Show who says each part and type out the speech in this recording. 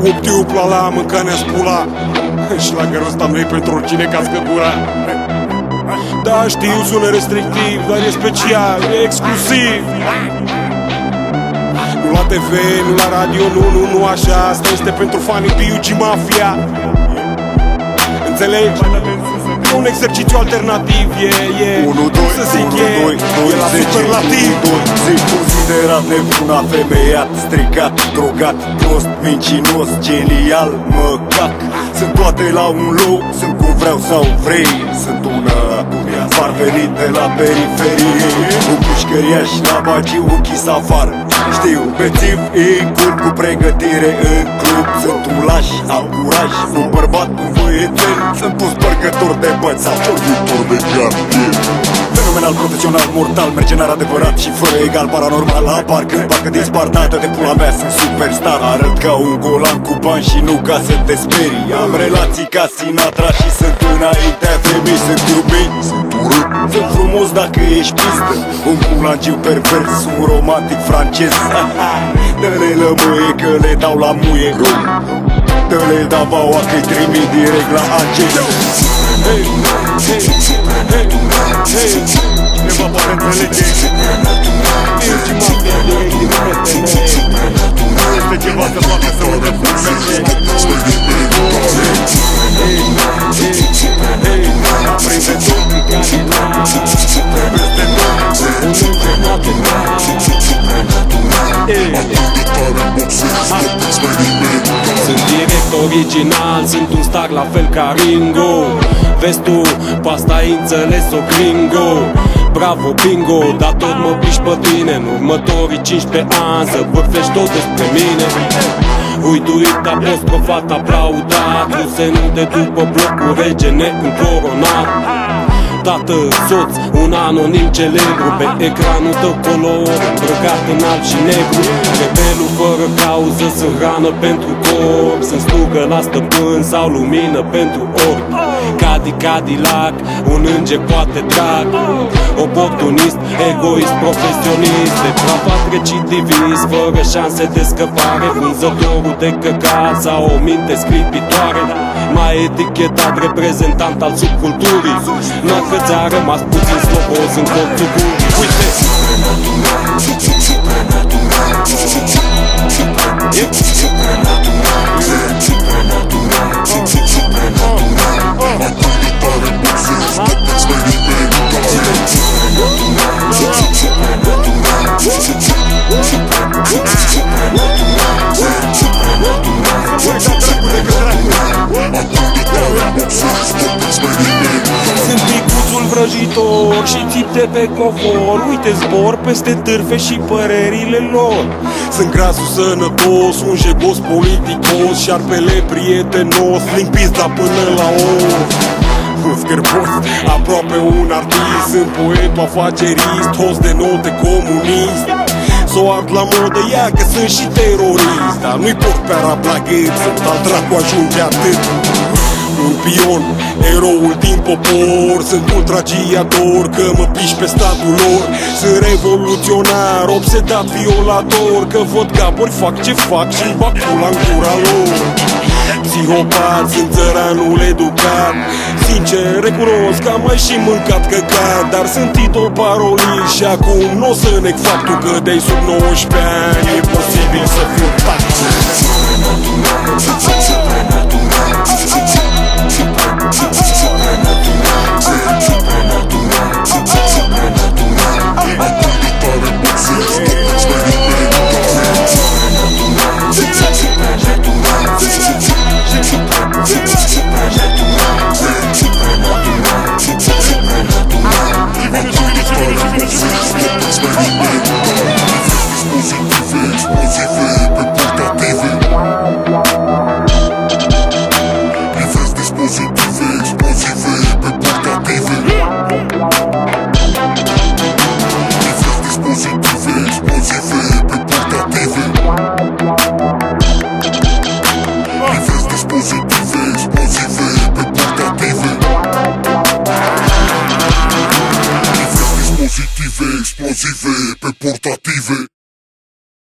Speaker 1: Uptiu plala, mâncarea spula. Și la gărul ăsta nu-i pentru oricine cască gura. Da, știu, sună restrictiv, dar e special, e exclusiv. Nu la TV, nu la radio, nu așa. Asta este pentru fanii B.U.G. Mafia. Înțelegi? E un exercițiu alternativ, e
Speaker 2: 1, 2,
Speaker 1: să zic,
Speaker 2: 1, 2, 2,
Speaker 1: e la
Speaker 2: 10,
Speaker 1: superlativ.
Speaker 2: 1, 2, 10, considerat nebun, afemeiat, stricat, drogat, prost, mincinos, genial, mă cac. Sunt toate la un loc, sunt cum vreau sau vrei. Sunt una parvenit de la periferie, cu pușcăriaș, la bagi ochii afară. Știu, bețiv, incult cu pregătire în club. Sunt un laș, am curaj, un bărbat, un băiețel. Sunt pus spărgător de băți sau pornitor de cartier. Fenomenal, profesional, mortal, mercenar adevărat și fără egal, paranormal. Apar când parcă dispar, dată de pula mea, sunt superstar. Arăt ca un golan cu bani și nu ca să te sperii. Am relații ca Sinatra și sunt înaintea femei. Sunt iubit, sunt urât, sunt frumos dacă ești pistă. Un pulangiu pervers, un romantic francez. Dă-le lămâie că le dau la muie. Dă-le davaua că-i trimit direct la angel. Hey, hey, hey, hey. Cineva poate înțelege. B.U.G. Mafia direct din PTL. Nu este ceva să facă să mă defumește. Hey, hey, hey. Aprinde tot peste tot. Sunt direct original, sunt un star la fel ca Ringo. Vezi tu, pe asta ai înțeles-o gringo. Bravo, bingo, dar tot mă piși pe tine. În următorii 15 ani să vârfești tot despre mine. Uituit, apostrofat, aplaudat, rusenul de după blocul rege neîncoronat. Tată, soț, un anonim celebru. Pe ecranul tău color, îmbrăcat în alb și negru. Rebelul fără cauză, sunt hrană pentru corp. Sunt slugă la stăpân sau lumină pentru orb. Cadillac, un înger poate drag. Oportunist, egoist, profesionist, depravat, recidivist, fără șanse de scăpare. Vânzătorul de căcat sau o minte sclipitoare. Mai etichetat, reprezentant al subculturii. Dacă ți-a rămas puțin slobos în colțul gurii. Uite! Sunt picuțul vrăjitor și țip de pe covor. Uite, zbor peste târfe și părerile lor. Sunt grasul sănătos, un jegos politicos, șarpele prietenos, ling pizda până la or. Scârbos, aproape un artist. Sunt poet, afacerist, host de note, comunist. S-o ard la modă, ia că sunt și terorist. Dar nu-i pot pe arab la gât, sunt al dracu ajunge atât. Un pion, eroul din popor. Sunt ultragiator, că mă piși pe statul lor. Sunt revoluționar, obsedat violator, că văd capuri, fac ce fac și-mi bag pula în gura lor. Psihopat, sunt țăranul educat. Sincer, recunosc că am mai și mâncat căcat. Dar sunt idol parolist și acum n-o să neg faptul că de-ai sub 19 ani e posibil să fiu tac.